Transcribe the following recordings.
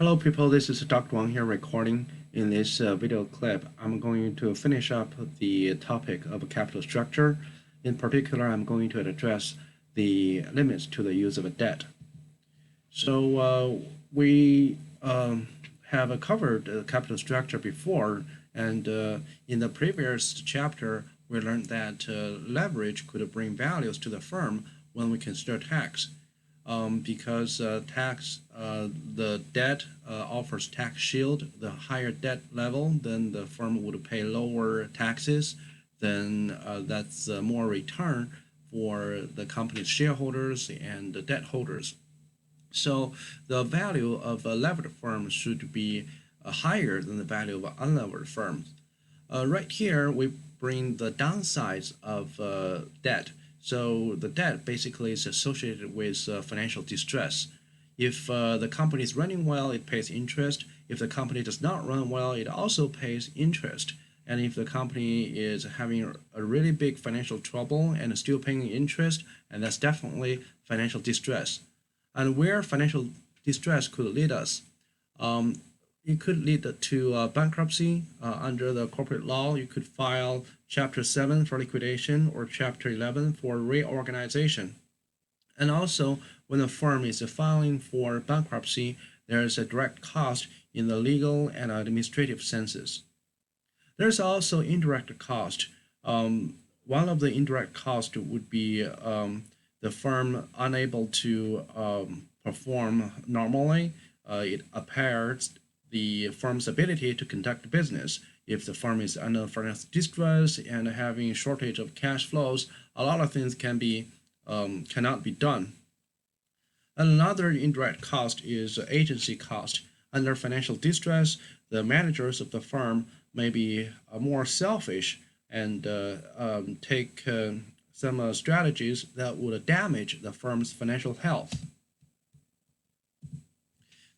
Hello people, this is Dr. Wang here recording. In this video clip, I'm going to finish up the topic of capital structure. In particular, I'm going to address the limits to the use of debt. So we have covered capital structure before, and in the previous chapter, we learned that leverage could bring values to the firm when we consider tax. Because the debt offers tax shield. The higher debt level, then the firm would pay lower taxes. Then that's more return for the company's shareholders and the debt holders. So the value of a levered firm should be higher than the value of an unlevered firm. Right here, we bring the downsides of debt. So the debt basically is associated with financial distress. If the company is running well, it pays interest. If the company does not run well, it also pays interest. And if the company is having a really big financial trouble and still paying interest, and that's definitely financial distress. And where financial distress could lead us, it could lead to bankruptcy. Under the corporate law, you could file Chapter 7 for liquidation or Chapter 11 for reorganization. And also, when a firm is filing for bankruptcy, there is a direct cost in the legal and administrative senses. There's also indirect cost. One of the indirect costs would be the firm unable to perform normally. It impairs the firm's ability to conduct business. If the firm is under financial distress and having a shortage of cash flows, a lot of things cannot be done. Another indirect cost is agency cost. Under financial distress, the managers of the firm may be more selfish and take some strategies that would damage the firm's financial health.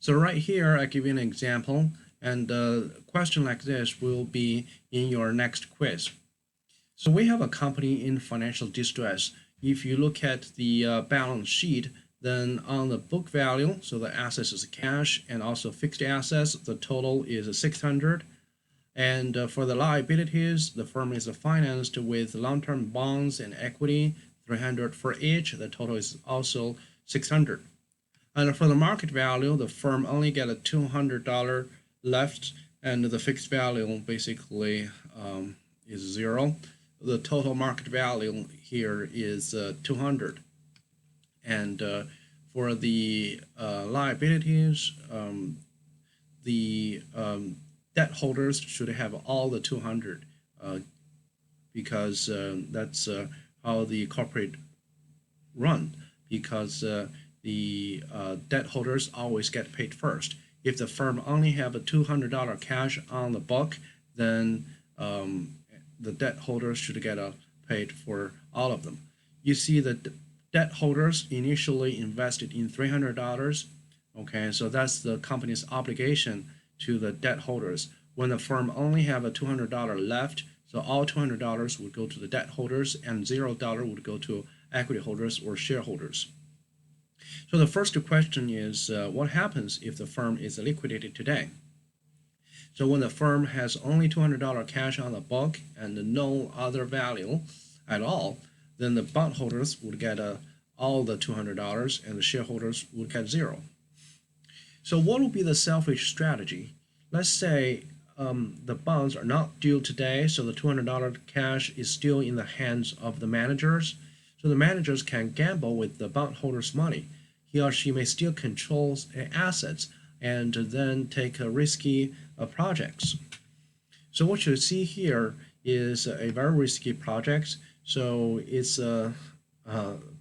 So right here, I give you an example, and a question like this will be in your next quiz. So we have a company in financial distress. If you look at the balance sheet, then on the book value, so the assets is cash and also fixed assets, the total is 600. And for the liabilities, the firm is financed with long-term bonds and equity, 300 for each. The total is also 600. And for the market value, the firm only get a $200 left, and the fixed value basically is zero. The total market value here is 200. And for the liabilities, the debt holders should have all the 200 because that's how the corporate run, because the debt holders always get paid first. If the firm only have a $200 cash on the book, then the debt holders should get paid for all of them. You see the debt holders initially invested in $300. Okay, so that's the company's obligation to the debt holders. When the firm only have a $200 left, so all $200 would go to the debt holders and $0 would go to equity holders or shareholders. So the first question is, what happens if the firm is liquidated today? So when the firm has only $200 cash on the book and no other value at all, then the bondholders would get all the $200 and the shareholders would get zero. So what would be the selfish strategy? Let's say the bonds are not due today, so the $200 cash is still in the hands of the managers. So the managers can gamble with the bondholders' money. He or she may still control assets and then take risky projects. So what you see here is a very risky project. So its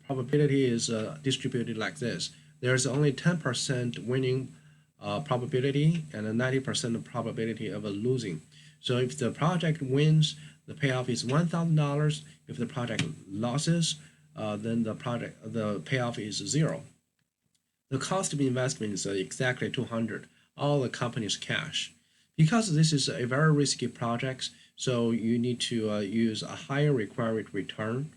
probability is distributed like this. There's only 10% winning probability and a 90% probability of losing. So if the project wins, the payoff is $1,000. If the project loses, then the payoff is zero. The cost of investment is exactly 200, all the company's cash. Because this is a very risky project, so you need to use a higher required return.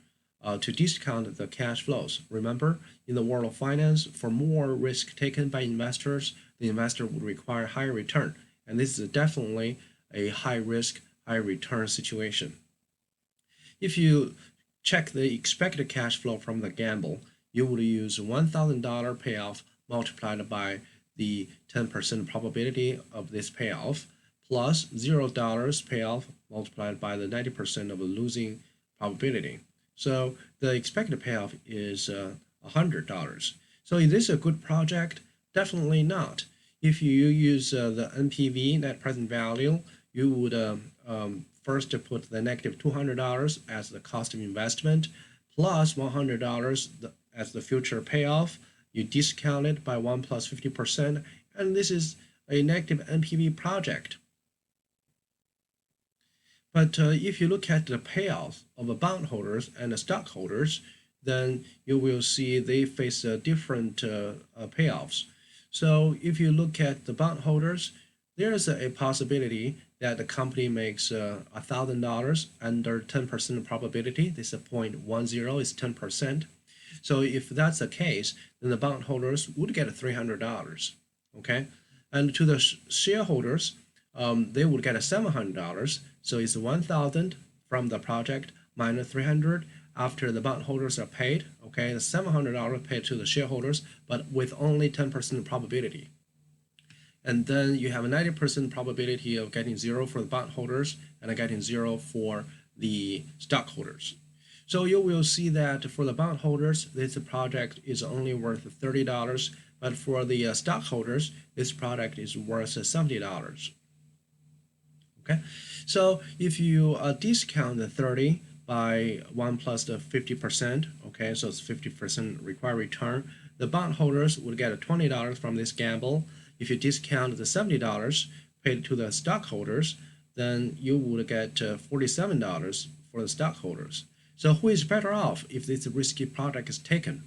to discount the cash flows. Remember, in the world of finance, for more risk taken by investors, the investor would require higher return. And this is definitely a high risk, high return situation. If you check the expected cash flow from the gamble, you would use $1,000 payoff multiplied by the 10% probability of this payoff plus $0 payoff multiplied by the 90% of the losing probability. So the expected payoff is $100. So is this a good project? Definitely not. If you use the NPV, net present value, you would first put the negative $200 as the cost of investment plus $100 as the future payoff. You discount it by 1 plus 50%, and this is a negative NPV project. But if you look at the payoff of the bondholders and the stockholders, then you will see they face different payoffs. So if you look at the bondholders, there's a possibility that the company makes $1,000 under 10% probability. This is 0.10 is 10%. So if that's the case, then the bondholders would get $300. Okay, and to the shareholders, they would get $700. So it's 1,000 from the project minus 300 after the bondholders are paid. Okay, the $700 paid to the shareholders, but with only 10% probability. And then you have a 90% probability of getting zero for the bondholders and getting zero for the stockholders. So you will see that for the bondholders, this project is only worth $30, but for the stockholders, this project is worth $70. Okay, so if you discount the 30 by 1 plus the 50%, okay, so it's 50% required return, the bondholders would get $20 from this gamble. If you discount the $70 paid to the stockholders, then you would get $47 for the stockholders. So who is better off if this risky project is taken?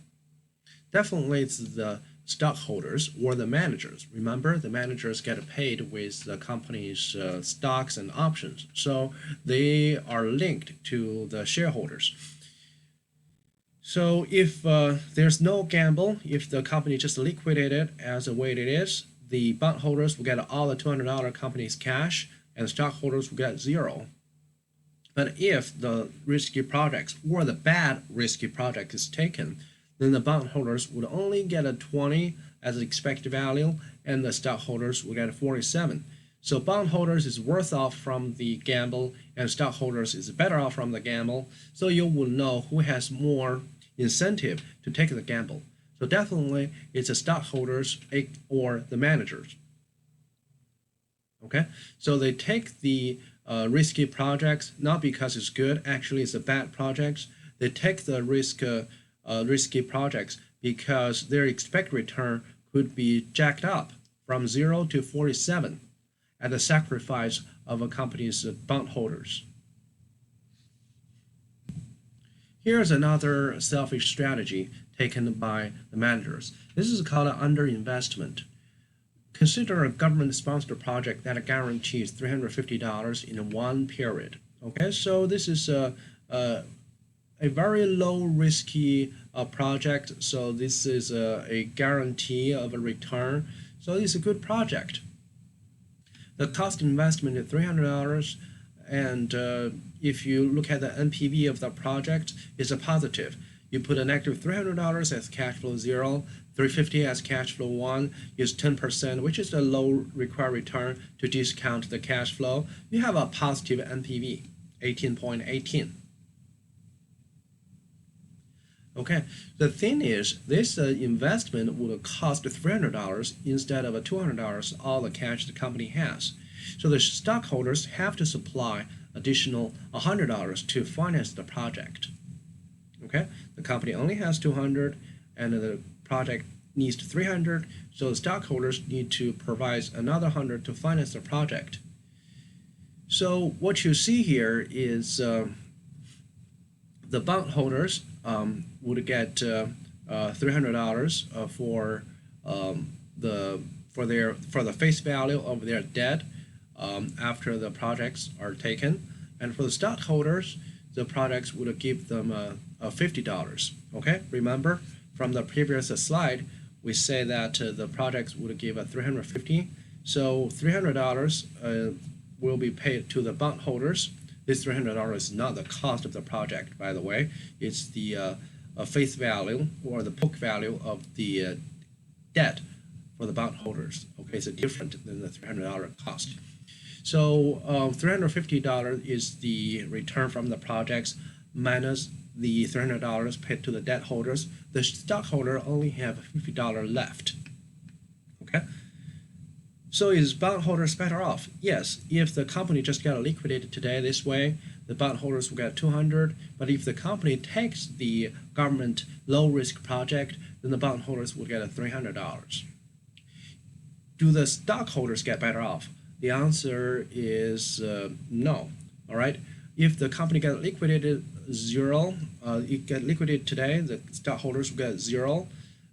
Definitely it's the stockholders or the managers. Remember, the managers get paid with the company's stocks and options. So they are linked to the shareholders. So if there's no gamble, if the company just liquidated as the way it is, the bondholders will get all the $200 company's cash and the stockholders will get zero. But if the risky projects or the bad risky project is taken, then the bondholders would only get a 20 as an expected value and the stockholders will get a 47. So bondholders is worse off from the gamble and stockholders is better off from the gamble. So you will know who has more incentive to take the gamble. So definitely it's the stockholders or the managers. Okay, so they take the risky projects not because it's good, actually it's a bad projects. They take the risky projects because their expected return could be jacked up from 0 to 47 at the sacrifice of a company's bondholders. Here's another selfish strategy taken by the managers. This is called underinvestment. Consider a government-sponsored project that guarantees $350 in one period. Okay, so this is a very low risky project. So this is a guarantee of a return. So it's a good project. The cost of investment is $300, and if you look at the NPV of the project, it's a positive. You put a negative $300 as cash flow 0, $350 as cash flow 1, use 10%, which is the low required return to discount the cash flow. You have a positive NPV, 18.18. Okay, the thing is, this investment would cost $300 instead of $200 all the cash the company has. So the stockholders have to supply additional $100 to finance the project. Okay, the company only has $200 and the project needs $300, so the stockholders need to provide another $100 to finance the project. So what you see here is the bondholders would get $300 for the face value of their debt after the projects are taken, and for the stockholders, the projects would give them $50. Okay, remember from the previous slide, we say that the projects would give $350. So $300 will be paid to the bondholders. This $300 is not the cost of the project, by the way. It's the face value or the book value of the debt for the bondholders. Okay, it's different than the $300 cost. So $350 is the return from the projects minus the $300 paid to the debt holders. The stockholder only have $50 left. Okay. So is bondholders better off? Yes. If the company just got liquidated today this way, the bondholders will get $200. But if the company takes the government low-risk project, then the bondholders will get $300. Do the stockholders get better off? The answer is no. All right. If the company gets liquidated it get liquidated today, the stockholders will get $0.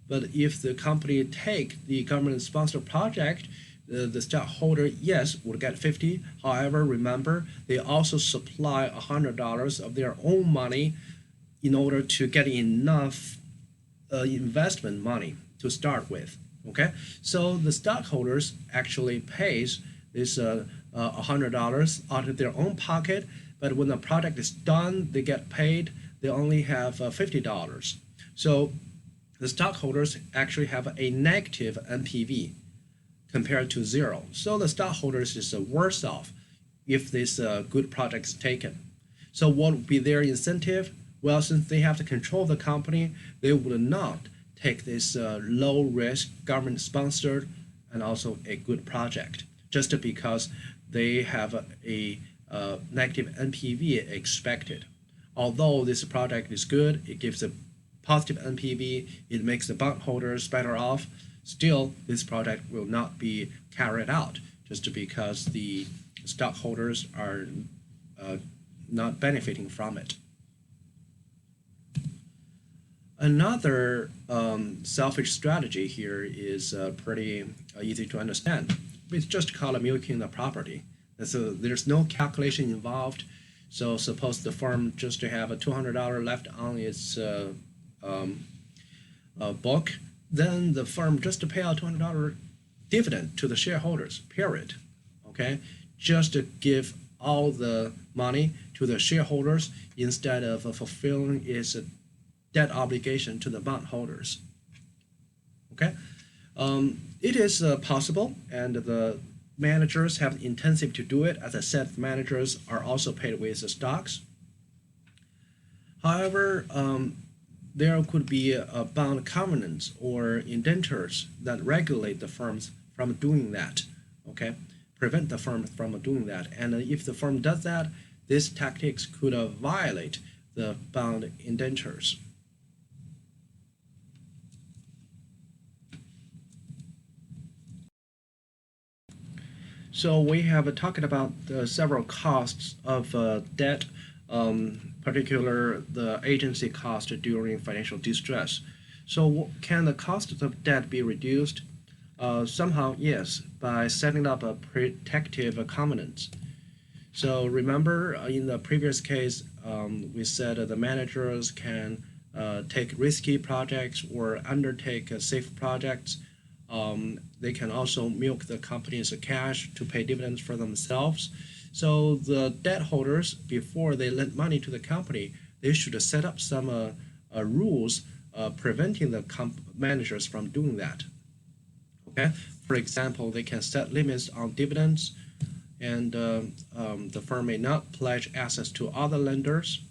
But if the company take the government-sponsored project, the stockholder, yes, would get $50. However, remember, they also supply $100 of their own money in order to get enough investment money to start with. Okay, so the stockholders actually pays this $100 out of their own pocket, but when the project is done, they get paid. They only have $50. So the stockholders actually have a negative NPV compared to 0. So the stockholders is worse off if this good project is taken. So what would be their incentive? Well, since they have to control the company, they would not take this low-risk, government-sponsored, and also a good project, just because they have a negative NPV expected. Although this project is good, it gives a positive NPV, it makes the bondholders better off, still this project will not be carried out just because the stockholders are not benefiting from it. Another selfish strategy here is pretty easy to understand. It's just called milking the property. And so there's no calculation involved. So suppose the firm just to have a $200 left on its book, then the firm just to pay out $200 dividend to the shareholders, period. Okay, just to give all the money to the shareholders instead of fulfilling its debt obligation to the bondholders. Okay, it is possible, and the managers have the incentive to do it. As I said, managers are also paid with the stocks. However, there could be bond covenants or indentures that regulate the firms from doing that. Okay, prevent the firm from doing that. And if the firm does that, these tactics could violate the bond indentures. So we have talked about several costs of debt, particular the agency cost during financial distress. So can the cost of debt be reduced? Somehow, yes, by setting up a protective covenants. So remember in the previous case, we said the managers can take risky projects or undertake safe projects. They can also milk the company's cash to pay dividends for themselves. So the debt holders, before they lend money to the company, they should set up some rules preventing the managers from doing that. Okay, for example, they can set limits on dividends, and the firm may not pledge assets to other lenders.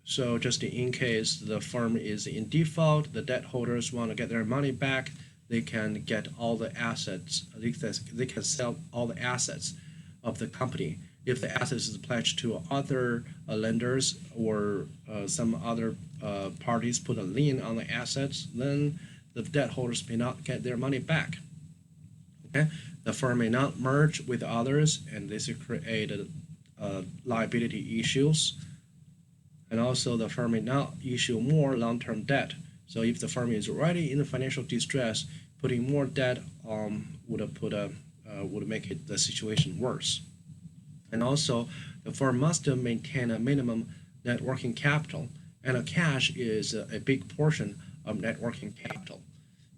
So just in case the firm is in default, the debt holders want to get their money back, they can get all the assets, they can sell all the assets of the company. If the assets is pledged to other lenders or some other parties put a lien on the assets, then the debt holders may not get their money back. Okay, the firm may not merge with others, and this create liability issues. And also, the firm may not issue more long-term debt. So if the firm is already in financial distress, putting more debt would make the situation worse. And also, the firm must maintain a minimum net working capital, and cash is a big portion of net working capital.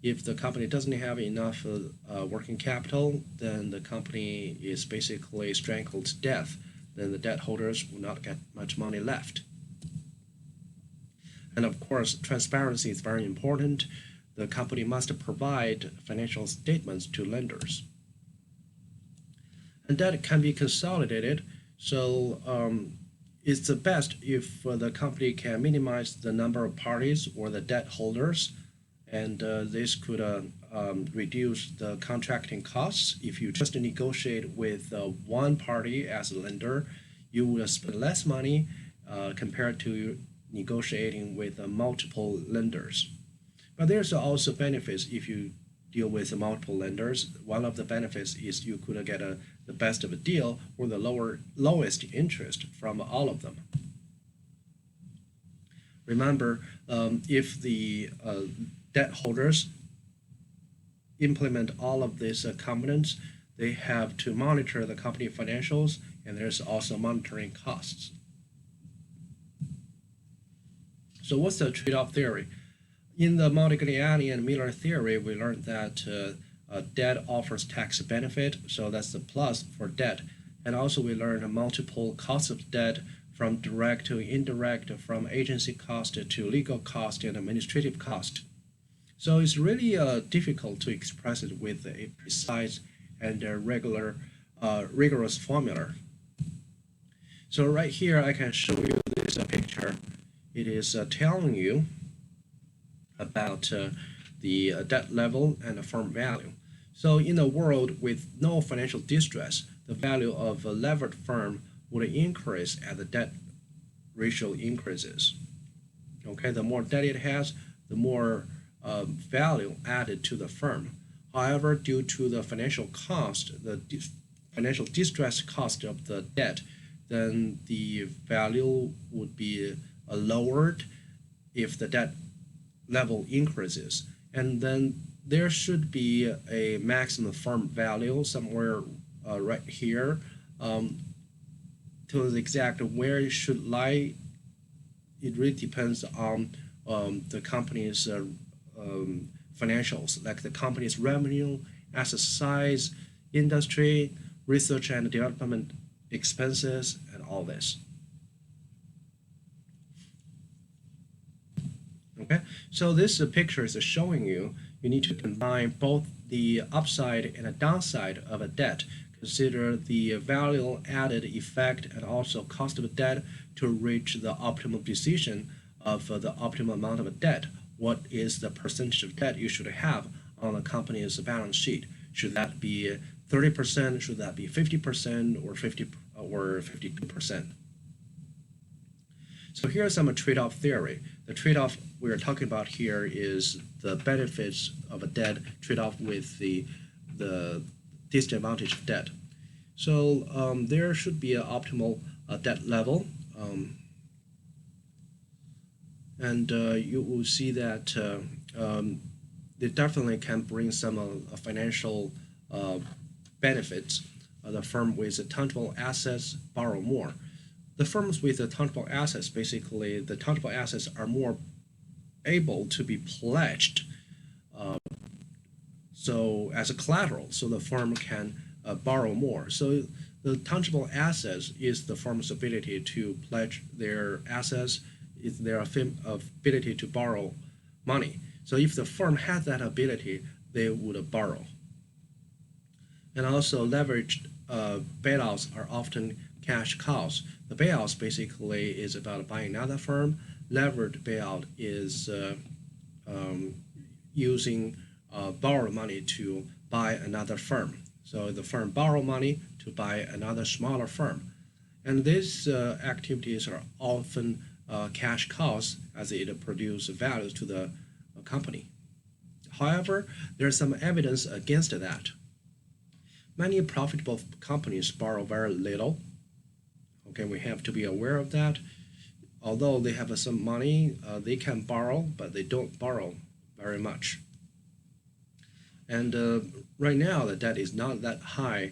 If the company doesn't have enough working capital, then the company is basically strangled to death. Then the debt holders will not get much money left. And of course, transparency is very important. The company must provide financial statements to lenders. And that can be consolidated. So it's the best if the company can minimize the number of parties or the debt holders, and this could reduce the contracting costs. If you just negotiate with one party as a lender, you will spend less money compared to negotiating with multiple lenders. But there's also benefits if you deal with multiple lenders. One of the benefits is you could get the best of a deal or the lowest interest from all of them. Remember, if the debt holders implement all of these components, they have to monitor the company financials, and there's also monitoring costs. So what's the trade-off theory? In the Modigliani and Miller theory, we learned that debt offers tax benefit, so that's the plus for debt. And also we learned multiple costs of debt, from direct to indirect, from agency cost to legal cost and administrative cost. So it's really difficult to express it with a precise and rigorous formula. So right here I can show you this picture. It is telling you about the debt level and the firm value. So in a world with no financial distress, the value of a levered firm would increase as the debt ratio increases. Okay, the more debt it has, the more value added to the firm. However, due to the financial cost, the financial distress cost of the debt, then the value would be lowered if the debt level increases. And then there should be a maximum firm value somewhere right here. To the exact where it should lie, it really depends on the company's financials, like the company's revenue, asset size, industry, research and development expenses, and all this. Okay, so this picture is showing you need to combine both the upside and the downside of a debt. Consider the value added effect and also cost of debt to reach the optimal decision of the optimal amount of debt. What is the percentage of debt you should have on the company's balance sheet? Should that be 30%? Should that be 50% or 52%? So here's some trade-off theory. The trade-off we're talking about here is the benefits of a debt trade-off with the disadvantage of debt. So there should be an optimal debt level, and you will see that it definitely can bring some financial benefits. The firm with tangible assets borrow more. The firms with the tangible assets, basically, the tangible assets are more able to be pledged so as a collateral, so the firm can borrow more. So the tangible assets is the firm's ability to pledge their assets, is their ability to borrow money. So if the firm had that ability, they would borrow. And also leveraged bailouts are often cash cows. The bailouts basically is about buying another firm. Levered bailout is using borrowed money to buy another firm. So the firm borrow money to buy another smaller firm. And these activities are often cash cows as it produces value to the company. However, there's some evidence against that. Many profitable companies borrow very little. Okay, we have to be aware of that. Although they have some money, they can borrow, but they don't borrow very much. And right now, the debt is not that high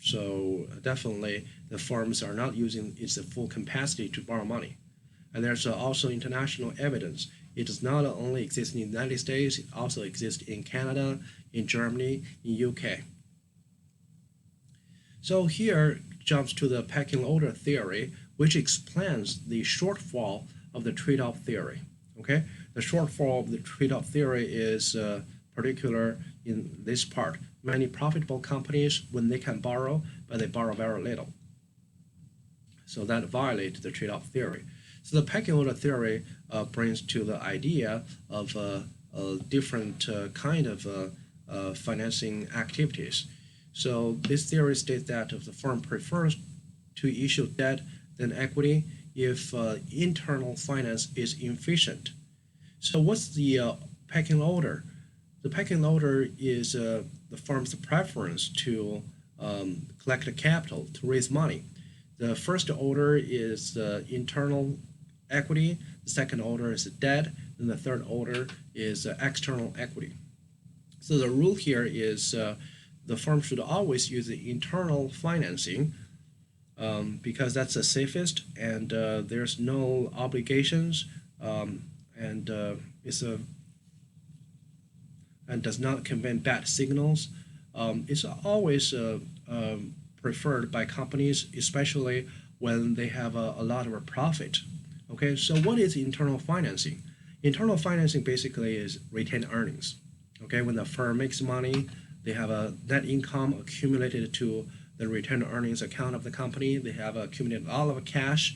So definitely the firms are not using its full capacity to borrow money. And there's also international evidence. It does not only exist in the United States, it also exists in Canada, in Germany, in UK. So here jumps to the pecking order theory, which explains the shortfall of the trade-off theory. Okay, the shortfall of the trade-off theory is particular in this part. Many profitable companies, when they can borrow, but they borrow very little. So that violates the trade-off theory. So the pecking order theory brings to the idea of a different kind of financing activities. So this theory states that if the firm prefers to issue debt than equity if internal finance is inefficient. So what's the pecking order? The pecking order is the firm's preference to collect the capital, to raise money. The first order is internal equity, the second order is debt, and the third order is external equity. So the rule here is the firm should always use the internal financing because that's the safest, and there's no obligations, and and does not convey bad signals. It's always preferred by companies, especially when they have a lot of profit. Okay, so what is internal financing? Internal financing basically is retained earnings. Okay, when the firm makes money, they have a net income accumulated to the retained earnings account of the company. They have accumulated all of cash.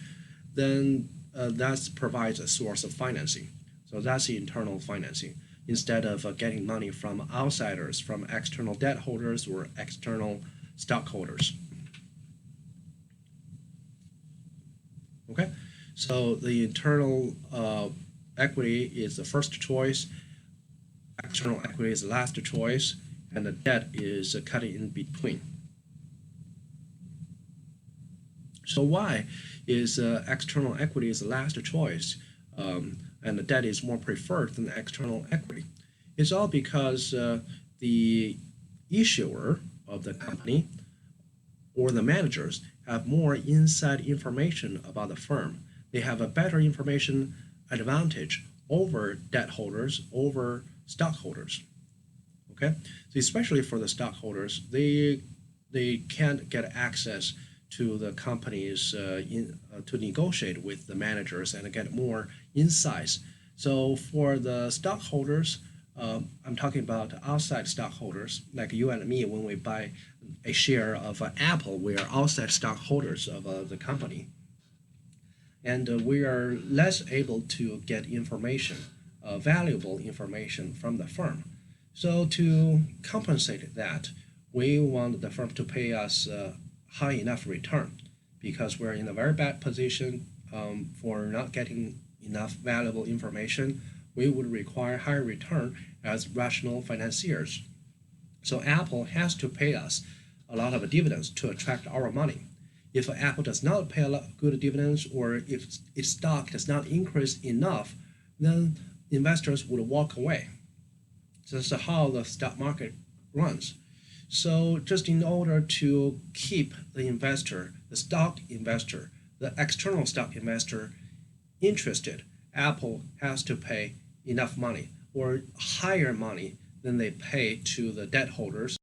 Then that provides a source of financing. So that's the internal financing. Instead of getting money from outsiders, from external debt holders or external stockholders. Okay, so the internal equity is the first choice, external equity is the last choice, and the debt is cut in between. So why is external equity is the last choice, and the debt is more preferred than the external equity? It's all because the issuer of the company or the managers have more inside information about the firm. They have a better information advantage over debt holders, over stockholders. Okay, so especially for the stockholders, they can't get access to the companies to negotiate with the managers and get more insights. So for the stockholders, I'm talking about outside stockholders like you and me. When we buy a share of Apple, we are outside stockholders of the company, and we are less able to get information, valuable information from the firm. So to compensate that, we want the firm to pay us high enough return because we're in a very bad position for not getting enough valuable information. We would require higher return as rational financiers. So Apple has to pay us a lot of dividends to attract our money. If Apple does not pay a lot of good dividends, or if its stock does not increase enough, then investors would walk away. So that's how the stock market runs. So just in order to keep the investor, the stock investor, the external stock investor interested, Apple has to pay enough money or higher money than they pay to the debt holders.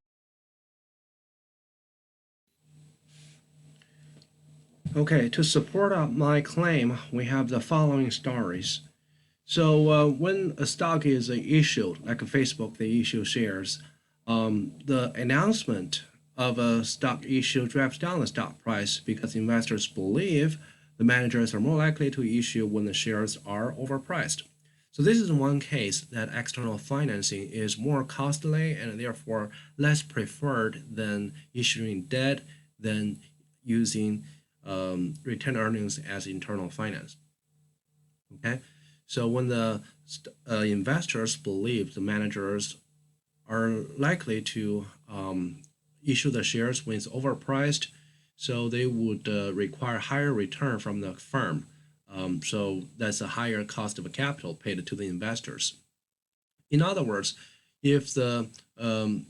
Okay, to support my claim, we have the following stories. So when a stock is issued, like Facebook, they issue shares, the announcement of a stock issue drives down the stock price because investors believe the managers are more likely to issue when the shares are overpriced. So this is one case that external financing is more costly and therefore less preferred than issuing debt, than using retained earnings as internal finance. Okay, so when the investors believe the managers are likely to issue the shares when it's overpriced, so they would require higher return from the firm. So that's a higher cost of capital paid to the investors. In other words, if the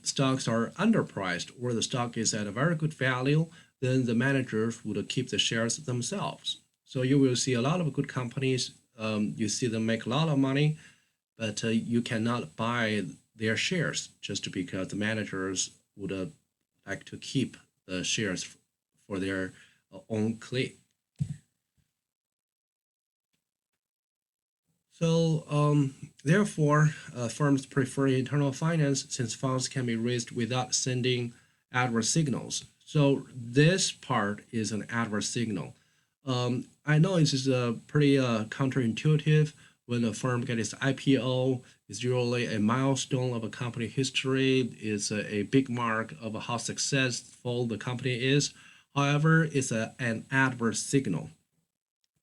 stocks are underpriced or the stock is at a very good value, then the managers would keep the shares themselves. So you will see a lot of good companies. You see them make a lot of money, but you cannot buy their shares just because the managers would like to keep the shares for their own clique. So therefore, firms prefer internal finance since funds can be raised without sending adverse signals. So this part is an adverse signal. I know this is pretty counterintuitive. When a firm gets its IPO, it's usually a milestone of a company history. It's a big mark of how successful the company is. However, it's an adverse signal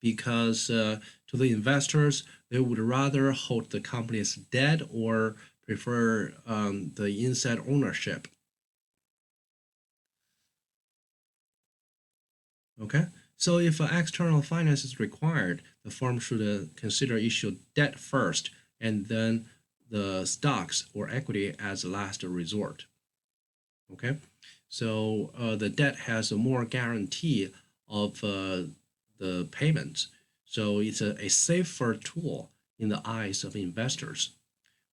because to the investors, they would rather hold the company as dead or prefer the inside ownership. Okay, so if external finance is required, the firm should consider issue debt first and then the stocks or equity as a last resort. Okay, so the debt has a more guarantee of the payments. So it's a safer tool in the eyes of investors.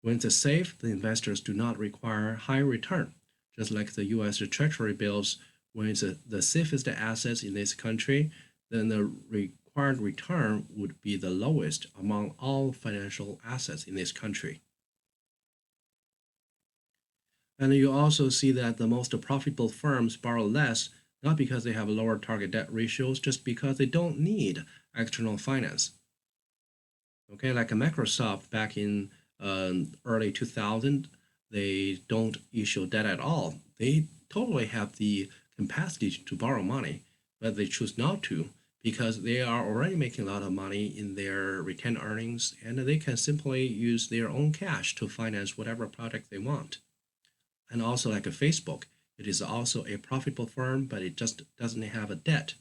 When it's safe, the investors do not require high return, just like the US Treasury bills. When it's the safest assets in this country, then the required return would be the lowest among all financial assets in this country. And you also see that the most profitable firms borrow less, not because they have lower target debt ratios, just because they don't need external finance. Okay, like Microsoft back in early 2000, they don't issue debt at all. They totally have the capacity to borrow money, but they choose not to because they are already making a lot of money in their retained earnings, and they can simply use their own cash to finance whatever project they want. And also like a Facebook, it is also a profitable firm, but it just doesn't have a debt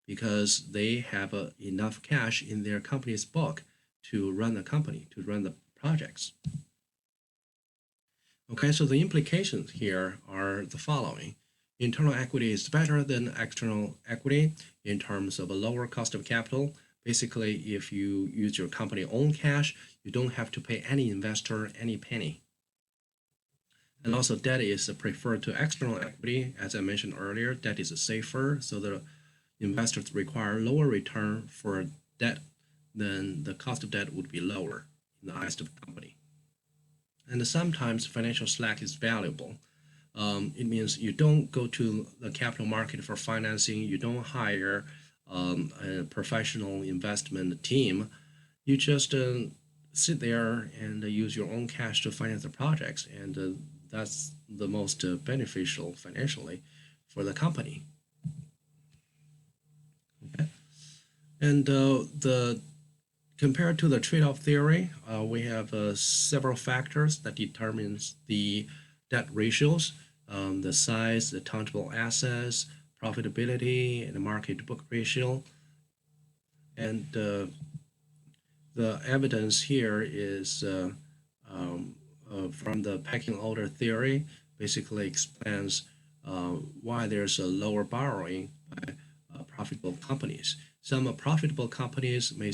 because they have enough cash in their company's book to run the company, to run the projects. Okay, so the implications here are the following. Internal equity is better than external equity in terms of a lower cost of capital. Basically, if you use your company own cash, you don't have to pay any investor any penny. And also debt is preferred to external equity. As I mentioned earlier, debt is safer, so the investors require lower return for debt, then the cost of debt would be lower in the eyes of the company. And sometimes financial slack is valuable. It means you don't go to the capital market for financing, you don't hire a professional investment team, you just sit there and use your own cash to finance the projects, and that's the most beneficial financially for the company. Okay. And compared to the trade-off theory, we have several factors that determines the debt ratios, the size, the tangible assets, profitability, and the market book ratio. And the evidence here is from the pecking order theory, basically explains why there's a lower borrowing by profitable companies. Some profitable companies may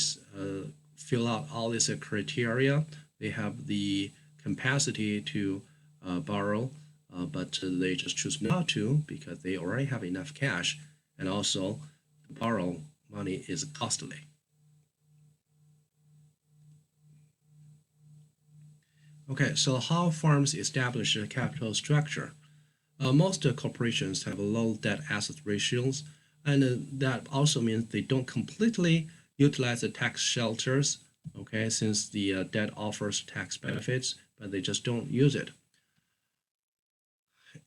fill out all these criteria. They have the capacity to borrow, but they just choose not to because they already have enough cash, and also to borrow money is costly. Okay, so how firms establish a capital structure? Most corporations have low debt asset ratios, and that also means they don't completely utilize the tax shelters, okay, since the debt offers tax benefits, but they just don't use it.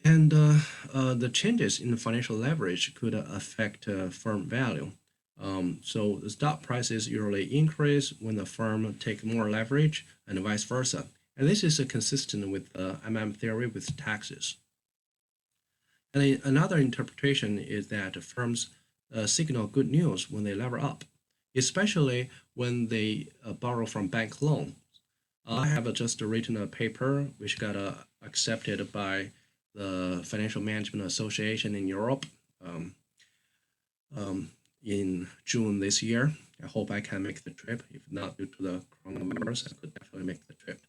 And the changes in financial leverage could affect firm value. So the stock prices usually increase when the firm take more leverage and vice versa. And this is consistent with MM theory with taxes. And another interpretation is that firms signal good news when they lever up, especially when they borrow from bank loans. I have just written a paper which got accepted by the Financial Management Association in Europe in June this year. I hope I can make the trip. If not due to the coronavirus, I could definitely make the trip.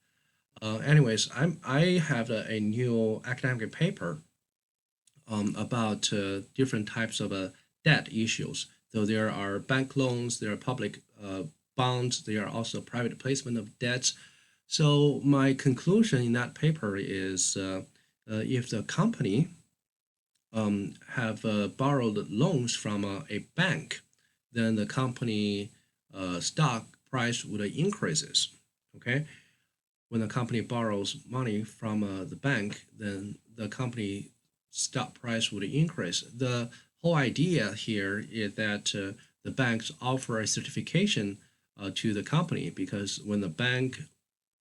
Anyways, I have a new academic paper about different types of debt issues. So there are bank loans, there are public bonds, there are also private placement of debts. So my conclusion in that paper is if the company have borrowed loans from a bank, then the company stock price would increases. Okay, when the company borrows money from the bank, then the company stock price would increase. The whole idea here is that the banks offer a certification to the company, because when the bank,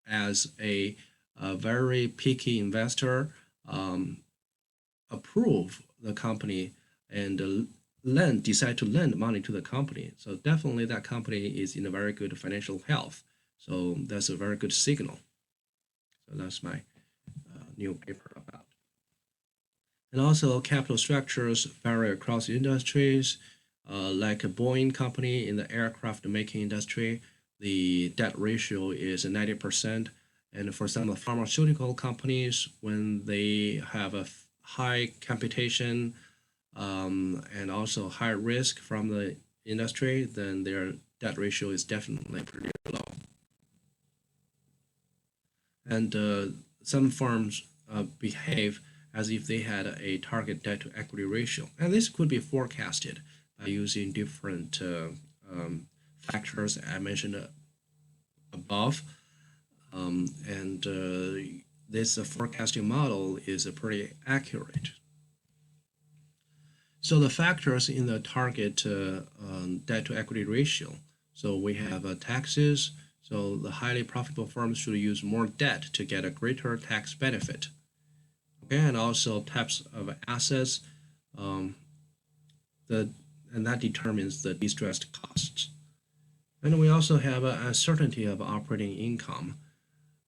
as a very picky investor, approve the company and decide to lend money to the company, so definitely that company is in a very good financial health. So that's a very good signal. So that's my new paper about. And also capital structures vary across industries. Like a Boeing company in the aircraft making industry, the debt ratio is 90%. And for some of the pharmaceutical companies, when they have a high computation and also high risk from the industry, then their debt ratio is definitely pretty low. And some firms behave as if they had a target debt to equity ratio. And this could be forecasted by using different factors I mentioned above. This forecasting model is pretty accurate. So the factors in the target debt to equity ratio. So we have taxes. So the highly profitable firms should use more debt to get a greater tax benefit. Okay, and also types of assets, and that determines the distressed costs. And we also have an uncertainty of operating income.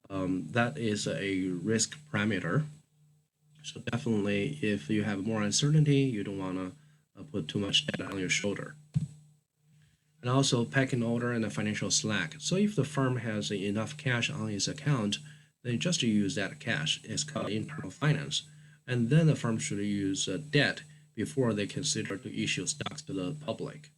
That is a risk parameter. So definitely, if you have more uncertainty, you don't want to put too much debt on your shoulder. And also pecking order and the financial slack. So if the firm has enough cash on its account, then just use that cash. It's called internal finance. And then the firm should use debt before they consider to issue stocks to the public.